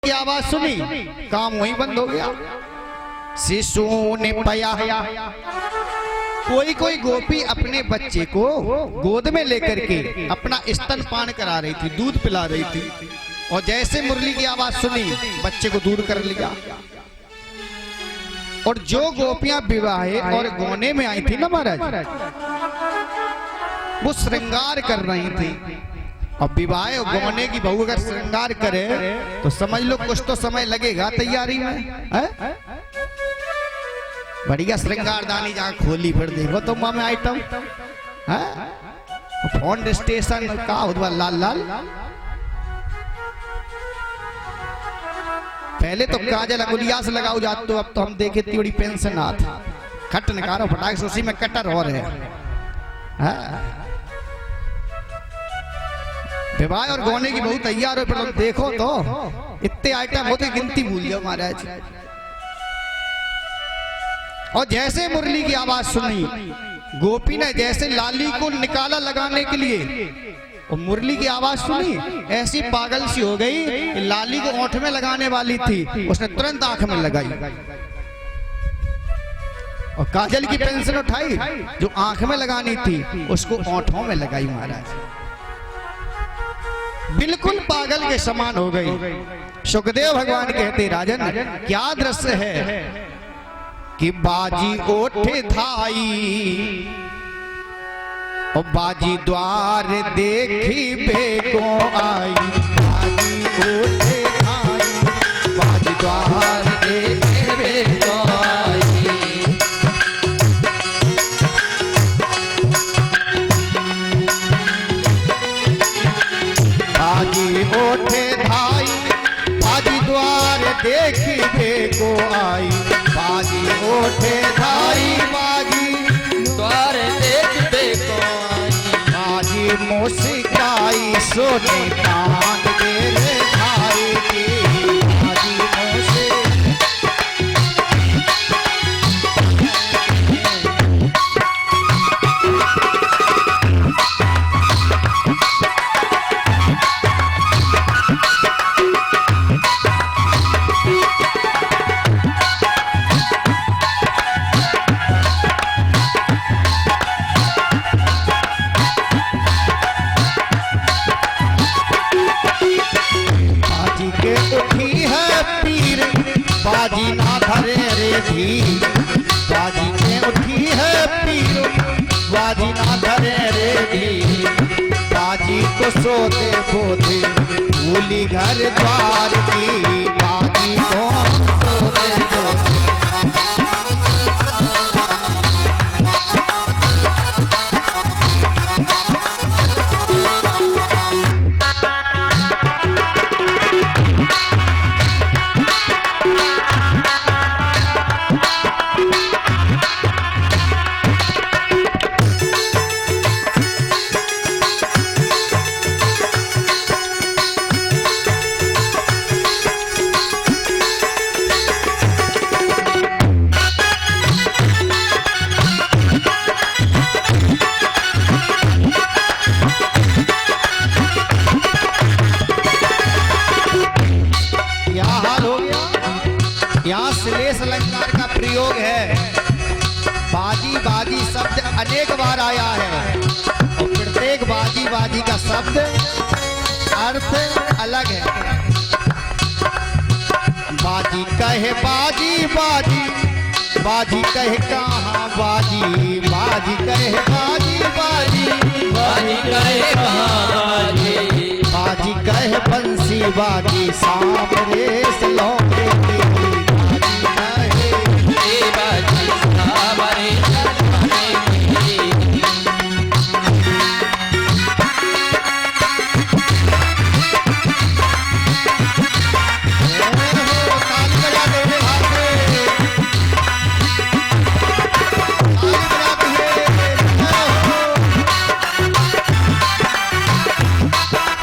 की आवाज सुनी, काम वहीं बंद हो गया। शिशु ने पाया, कोई गोपी अपने बच्चे को गोद में लेकर के अपना स्तनपान करा रही थी, दूध पिला रही थी, और जैसे मुरली की आवाज सुनी बच्चे को दूर कर लिया। और जो गोपियां विवाहे और गोने में आई थी ना महाराज, वो श्रृंगार कर रही थी। अब विवाह और गोने की बहू अगर श्रृंगार करे तो समझ लो कुछ तो समय लगेगा तैयारी में। बढ़िया श्रृंगारदानी जहाँ खोली फिर देखो तो माँ में आइटम फोन स्टेशन का हुआ लाल लाल। पहले तो काजल अगुलिया से लगाओ जात, तो अब तो हम देखे इतनी बड़ी पेंशन आती, खट निकालो फटाक से उसी में कटर और है। विवाह और गोने की बहुत तैयार हो, पर देखो तो इतने आइटम होते गिनती भूल जाओ महाराज। और जैसे मुरली की आवाज सुनी, गोपी ने जैसे लाली को निकाला लगाने के लिए, और मुरली की आवाज सुनी ऐसी पागल सी हो गई कि लाली को ओंठ में लगाने वाली थी, उसने तुरंत आंख में लगाई और काजल की पेंसिल उठाई, जो आंख में लगानी थी उसको ओंठों में लगाई महाराज। बिल्कुल पागल के समान हो गई। सुखदेव भगवान कहते, राजन क्या दृश्य है कि बाजी ओठे धाई और बाजी द्वार देखी बेको आई। बाजी ओठे धाई, बाजी द्वार देखी बेको आई। बाजी ओठे धाई, बाजी द्वार देखी बेको आई। बाजी ओठे धाई, बाजी द्वार देख देखो आई। बाजी मोसिकाई सोने कान तेरे भाई की। बाजी मोसे बाजी ना धरे रे धीर, बाजी में उठी है पीर, बाजी ना धरे रे धीर। बाजी को सोते बोते भूली घर द्वार की। बाजी को सोते बोते अलंकार का प्रयोग है। बाजी बाजी शब्द अनेक बार आया है और प्रत्येक बाजी बाजी का शब्द अर्थ अलग है। बाजी कहे बाजी बाजी, बाजी कहे कहाँ बाजी, बाजी कहे बाजी बाजी, बाजी कहे कहाँ बाजी, बाजी कहे बंसी बाजी सामने से लौटे की।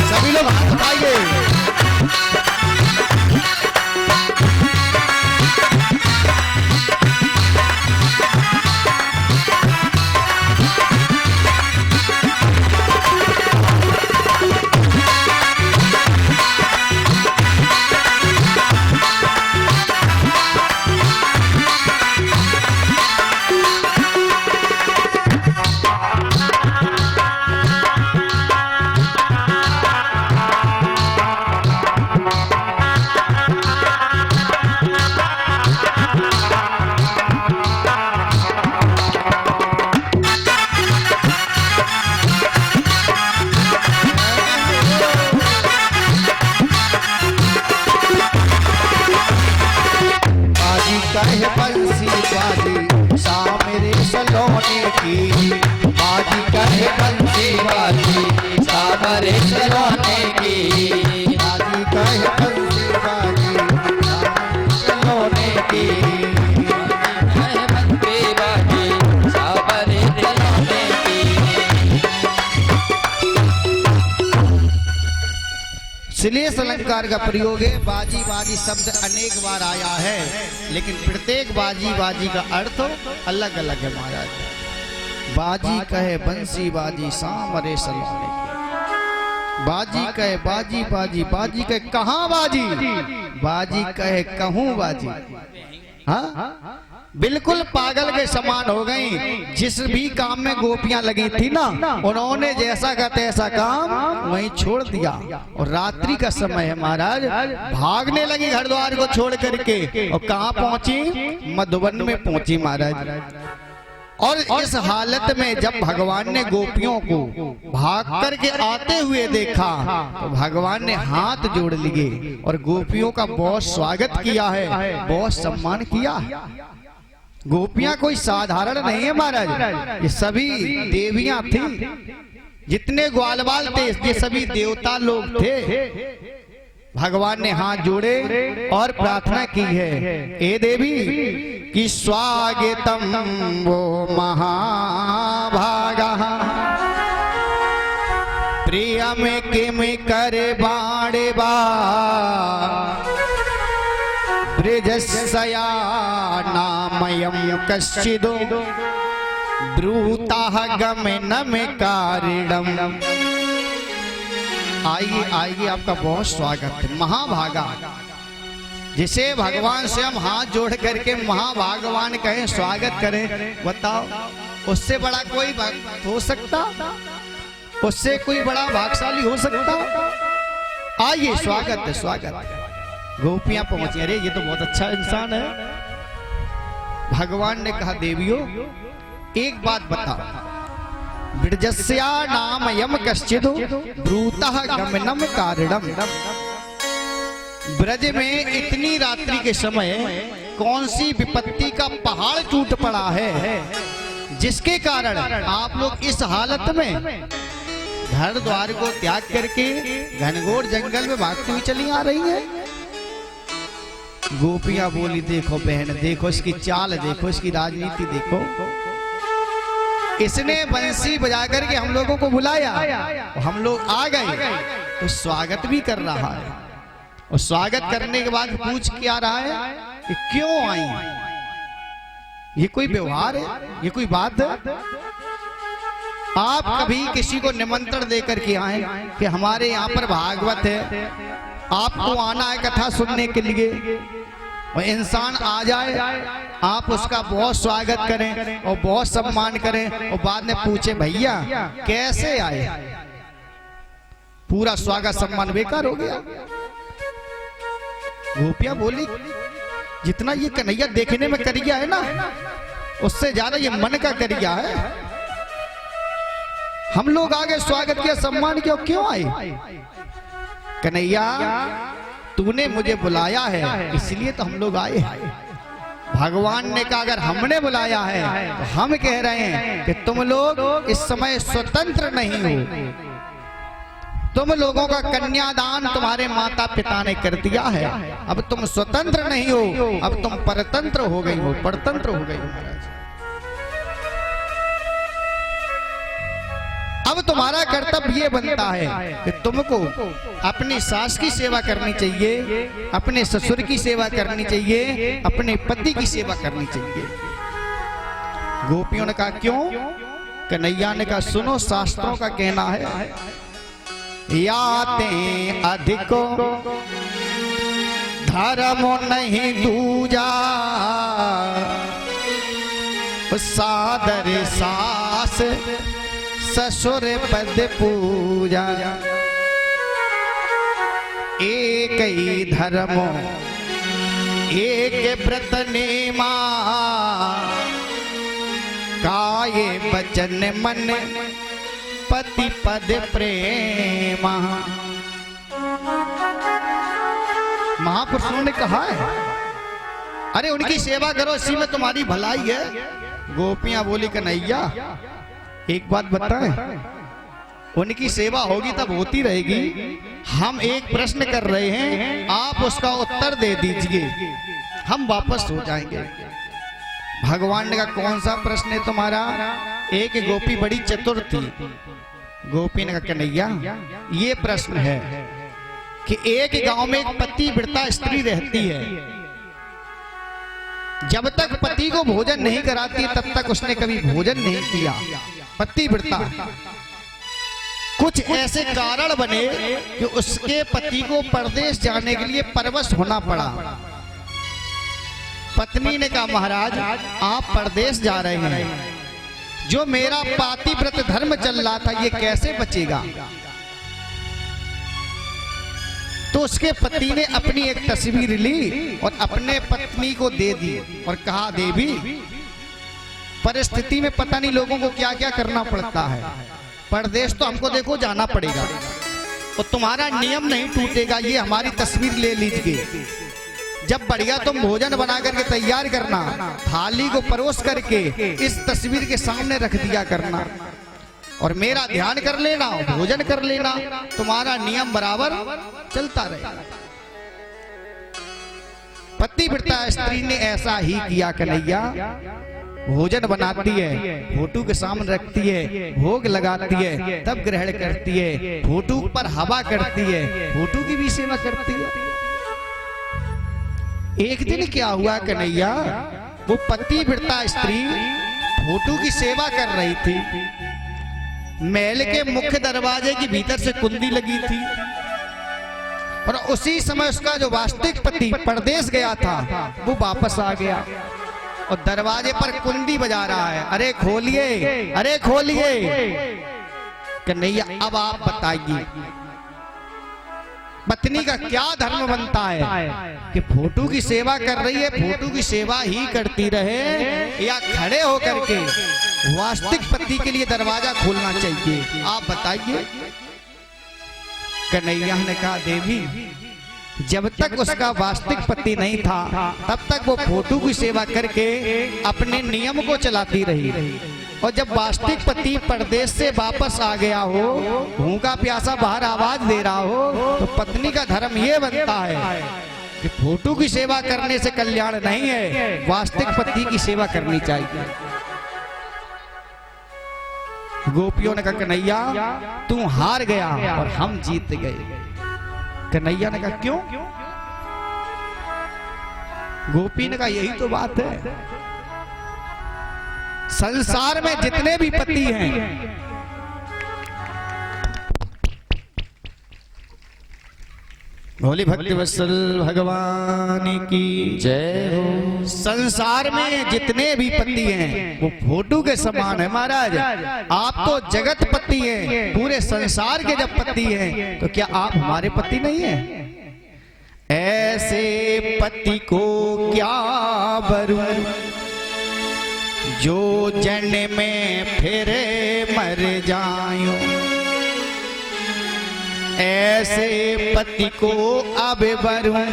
सभी लोग हाथ उठाइए। कहे बंसी बाजी सा मेरे सलोने की। बाजी कहे बंसी बाजी सामरे सलोने की। बाजी कहे बंसी बाजी सा सलोने की। है बंसी बाजी सामरे सलोने की। श्लेष अलंकार का प्रयोग है। बाजी बाजी शब्द अनेक बार आया है, लेकिन प्रत्येक बाजी बाजी का अर्थ अलग अलग है महाराज। बाजी कहे बंसी बाजी सामरे सलोने की। बाजी कहे बाजी बाजी, बाजी कहे कहाँ बाजी, बाजी कहे कहूँ बाजी। हाँ बिल्कुल पागल के समान हो गई। जिस भी काम में गोपियां लगी थी ना, उन्होंने जैसा का तैसा काम वहीं छोड़ दिया। और रात्रि का समय है महाराज, भागने लगी घर द्वार को छोड़ करके। और कहाँ पहुंची? मधुबन में पहुंची महाराज। और इस हालत में जब भगवान ने गोपियों को भाग करके आते हुए देखा, तो भगवान ने हाथ जोड़ लिए और गोपियों का बहुत स्वागत किया है, बहुत सम्मान किया है। गोपियां कोई साधारण नहीं है महाराज, ये सभी देवियां थी। जितने ग्वालवाल थे ये सभी देवता लोग थे। भगवान ने हाथ जोड़े और प्रार्थना की है, हे देवी कि स्वागतम वो महाभागा प्रियम किम करे बाणे बा ब्रजस्या नामयम कश्चिदो ब्रूता गमनम कारिणम। आइए आइए, आपका बहुत स्वागत है महाभागा। जिसे भगवान से हम हाथ जोड़ करके महाभागवान कहें, स्वागत करें, बताओ उससे बड़ा कोई भक्त हो सकता? उससे कोई बड़ा भाग्यशाली हो सकता? आइए, स्वागत है, स्वागत है। गोपियां पहुंची, अरे ये तो बहुत अच्छा इंसान है। भगवान ने कहा, देवियों एक बात बताओ, ब्रजस्या नाम यम कश्चिदो ब्रूतः गमनम कारणम। ब्रज में इतनी रात्रि के समय कौन सी विपत्ति का पहाड़ टूट पड़ा है, जिसके कारण आप लोग इस हालत में घर द्वार को त्याग करके घनघोर जंगल में भागती हुई चली आ रही है? गोपियां बोली, देखो बहन, देखो इसकी चाल, देखो इसकी राजनीति, देखो इसने बंसी बजा करके हम लोगों को बुलाया, हम लोग आ गए, तो स्वागत भी कर रहा है। और स्वागत करने के बाद पूछ के आ रहा है कि क्यों आई? ये कोई व्यवहार है? ये कोई बात है? आप कभी किसी को निमंत्रण देकर के आए कि हमारे यहाँ पर भागवत है, आपको आना है कथा सुनने के लिए, और इंसान आ जाए, आप उसका बहुत स्वागत करें और बहुत सम्मान करें, और बाद में पूछे भैया कैसे आए? पूरा स्वागत सम्मान बेकार हो गया। गोपियां बोली, जितना ये कन्हैया देखने में करिया है ना, उससे ज्यादा ये मन का करिया है। हम लोग आगे स्वागत किया, सम्मान किया, क्यों आए? कन्हैया तूने मुझे बुलाया है, इसलिए तो हम लोग आए हैं। भगवान ने कहा, अगर हमने बुलाया है तो हम कह रहे हैं कि तुम लोग इस समय स्वतंत्र नहीं हो। तुम लोगों का कन्यादान तुम्हारे माता पिता ने कर दिया है, अब तुम स्वतंत्र नहीं हो, अब तुम परतंत्र हो गई हो, परतंत्र हो गई हो महाराज। अब तुम्हारा कर्तव्य ये बनता है कि तुमको अपनी सास की सेवा करनी चाहिए, अपने ससुर की सेवा करनी चाहिए, अपने पति की सेवा करनी चाहिए। गोपियों ने कहा, क्यों? कन्हैया ने कहा, सुनो, शास्त्रों का कहना है, याते अधिको धर्म नहीं दूजा सादर सास ससुर पद पूजा। एक ही धर्म एक व्रत नेमा काये बचन मन पति पद प्रेम। महापुरुषों ने कहा है, अरे उनकी सेवा करो, इसी में तुम्हारी भलाई है। गोपियां बोली कन्हैया एक बात बताएं, उनकी सेवा होगी तब होती रहेगी। हम एक प्रश्न कर रहे हैं, आप उसका उत्तर दे दीजिए, हम वापस हो जाएंगे। भगवान ने कहा कौन सा प्रश्न है तुम्हारा? एक गोपी बड़ी चतुर थी। गोपी ने कहा कन्हैया ये प्रश्न है कि एक गांव में एक पतिव्रता स्त्री रहती है, जब तक पति को भोजन नहीं कराती तब तक उसने कभी भोजन नहीं किया। पतिव्रता, कुछ ऐसे कारण बने कि उसके पति को परदेश जाने के लिए परवश होना पड़ा। पत्नी ने कहा महाराज आप परदेश जा रहे हैं, जो मेरा पातिव्रत धर्म चल रहा था ये कैसे बचेगा? तो उसके पति ने अपनी एक तस्वीर ली और अपने पत्नी को दे दी और कहा देवी परिस्थिति में पता नहीं लोगों को क्या क्या करना पड़ता है, परदेश तो हमको देखो जाना पड़ेगा और तुम्हारा नियम नहीं टूटेगा, ये हमारी तस्वीर ले लीजिए। जब बढ़िया तुम भोजन बना करके तैयार करना, थाली को परोस करके इस तस्वीर के सामने रख दिया करना और मेरा ध्यान कर लेना, भोजन कर लेना, तुम्हारा नियम बराबर चलता रहेगा। पतिव्रता स्त्री ने ऐसा ही किया कन्हैया। भोजन बनाती है, फोटो के सामने रखती है, भोग लगाती है, तब ग्रहण करती है, फोटो पर हवा करती है, फोटो की भी सेवा करती है। एक दिन क्या हुआ कन्हैया, वो पतिव्रता स्त्री फोटो की सेवा कर रही थी, महल के मुख्य दरवाजे के भीतर से कुंडी लगी थी और उसी समय उसका जो वास्तविक पति परदेश गया था वो वापस आ गया और दरवाजे पर कुंडी बजा रहा है, अरे खोलिए, अरे खोलिए। कन्हैया अब आप बताइए पत्नी का क्या धर्म बनता है कि फोटो की सेवा कर रही है, फोटो की सेवा ही करती रहे या खड़े होकर के वास्तविक पति के लिए दरवाजा खोलना चाहिए? आप बताइए। कन्हैया ने कहा देवी जब तक उसका वास्तविक पति नहीं था तब तक वो फोटो की सेवा करके अपने नियम को चलाती रही और जब वास्तविक पति परदेश से वापस आ गया हो, भूखा प्यासा बाहर आवाज दे रहा हो, तो पत्नी का धर्म ये बनता है कि फोटो की सेवा करने से कल्याण नहीं है, वास्तविक पति की सेवा करनी चाहिए। गोपियों ने कहा कन्हैया तू हार गया और हम जीत गए। कन्हैया ने कहा क्यों? गोपी ने कहा यही तो बात है, संसार में जितने भी पति हैं भोली भक्ति वत्सल भगवान की जय हो। संसार में जितने भी पति हैं वो फोटो के समान है महाराज। आप तो जगत पति हैं, पूरे संसार के जब पति हैं तो क्या आप हमारे पति नहीं हैं? ऐसे पति को क्या बरूं जो जन में फिरे मर जायूं, ऐसे पति को अब बरूं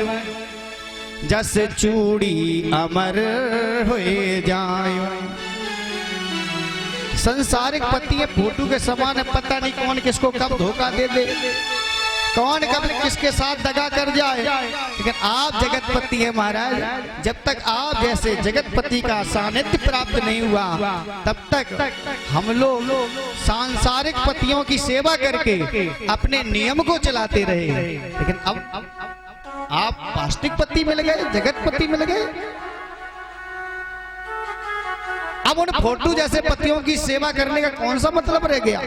जस चूड़ी अमर हुए जायूं। संसारिक पति है फोटो के समान है, पता नहीं कौन किसको कब धोखा दे दे, कौन कब किसके साथ दगा कर जाए, लेकिन आप जगतपति हैं महाराज। जब तक आप जैसे जगतपति का सानिध्य प्राप्त नहीं हुआ तब तक हम लोग सांसारिक पतियों की सेवा करके अपने नियम को चलाते रहे, लेकिन अब आप वास्तविक पति मिल गए, जगतपति मिल गए। अब उन फोटो जैसे पतियों की सेवा करने का कौन सा मतलब रह गया?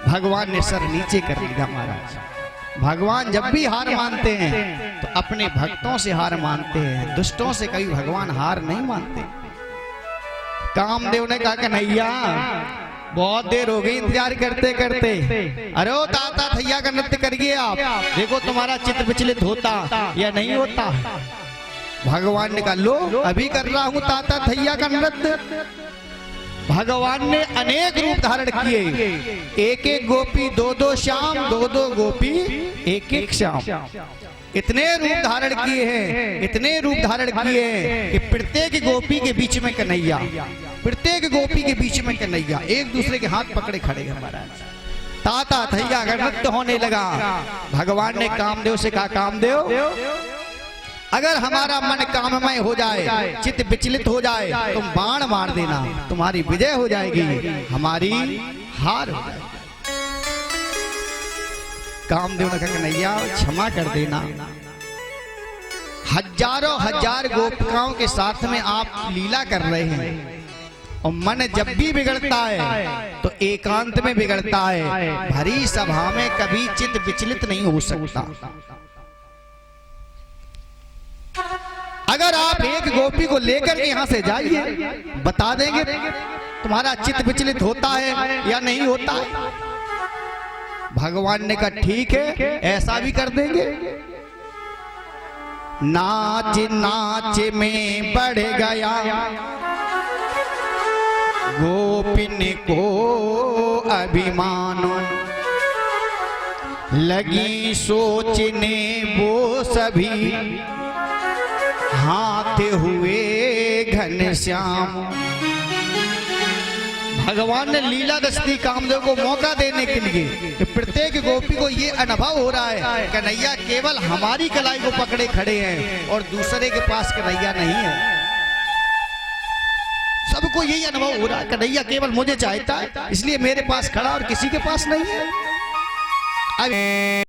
भगवान ने सर नीचे कर लिया महाराज। भगवान जब भी हार मानते हैं तो अपने भक्तों से हार मानते हैं, दुष्टों से कभी भगवान हार नहीं मानते। कामदेव ने कहा कन्हैया बहुत देर हो गई इंतजार करते करते, अरे ओ ताता थैया का नृत्य करिए आप, देखो तुम्हारा चित्त विचलित होता या नहीं होता। भगवान ने कहा लो अभी कर रहा हूं ताता थैया का नृत्य। भगवान ने अनेक रूप धारण किए, एक एक गोपी दो दो श्याम, दो दो गोपी एक एक श्याम। इतने रूप धारण किए हैं, इतने रूप धारण किए हैं कि प्रत्येक गोपी के बीच में कन्हैया, प्रत्येक गोपी के बीच में कन्हैया, एक दूसरे के हाथ पकड़े खड़े हैं महाराज। ताता थैया नृत्य होने लगा। भगवान ने कामदेव से कहा, कामदेव अगर हमारा मन काममय हो जाए, चित्त विचलित हो जाए, तुम बाण मार देना, तुम्हारी विजय हो जाएगी, हमारी हार हो जाएगी। कामदेव ने कहा, कन्हैया क्षमा कर देना, हजारों हजार गोपिकाओं के साथ में आप लीला कर रहे हैं, और मन जब भी बिगड़ता है तो एकांत में बिगड़ता है, भरी सभा में कभी चित्त विचलित नहीं हो सकता। अगर आप एक गोपी को लेकर के यहां से जाइए, बता देंगे तुम्हारा चित्त विचलित होता है या नहीं होता है। भगवान ने कहा ठीक है, ऐसा भी कर देंगे। नाच नाच में बढ़ गया गोपिन को अभिमान, लगी सोचने वो सभी हाथ हुए घनश्याम। भगवान ने लीला दस्ती कामदेव को मौका देने के लिए कि प्रत्येक गोपी को ये अनुभव हो रहा है कन्हैया केवल हमारी कलाई को पकड़े खड़े हैं और दूसरे के पास कन्हैया नहीं है। सबको यही अनुभव हो रहा है कन्हैया केवल मुझे चाहता है, इसलिए मेरे पास खड़ा और किसी के पास नहीं है।